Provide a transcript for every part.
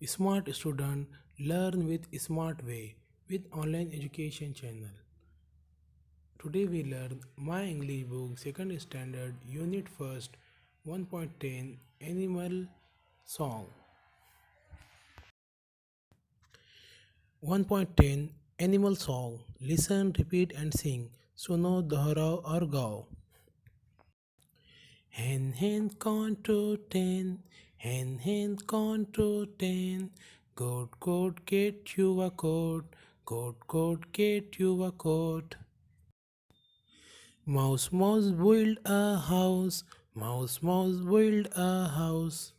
Smart student learn with smart way with online education channel. Today we learn My English Book Second Standard Unit First 1.10 Animal Song. 1.10 Animal Song. Listen, repeat and sing. सुनो दोहराओ और गाओ. Hen count to 10. Hen count to 10. Goat get you a coat. Goat get you a coat. Mouse build a house. Mouse build a house.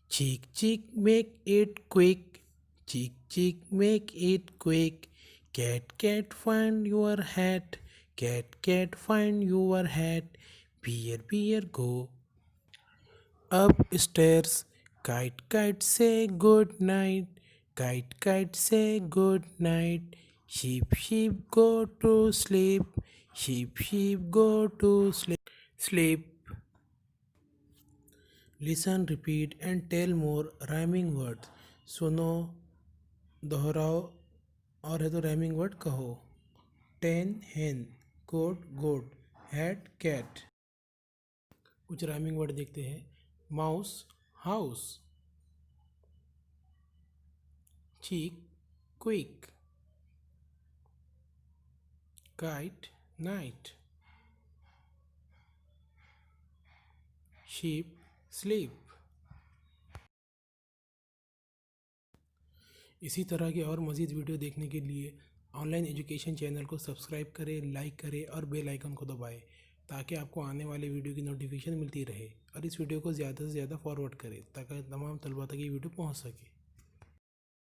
Chick make it quick. Chick make it quick. Cat find your hat. Cat find your hat. Bear go upstairs. Kite say good night. Kite say good night. Sheep go to sleep. Sheep go to sleep. Listen, repeat and tell more rhyming words. सुनो, दोहराओ और है तो rhyming word कहो. 10 hen, goat, hat cat. कुछ rhyming word देखते हैं. Mouse house, chick quick, kite night, sheep sleep. इसी तरह के और मज़ीद वीडियो देखने के लिए ऑनलाइन एजुकेशन चैनल को सब्सक्राइब करें, लाइक करें और बेल आइकन को दबाएं ताकि आपको आने वाले वीडियो की नोटिफिकेशन मिलती रहे, और इस वीडियो को ज़्यादा से ज़्यादा फॉरवर्ड करें ताकि तमाम तलबा तक ये वीडियो पहुंच सके.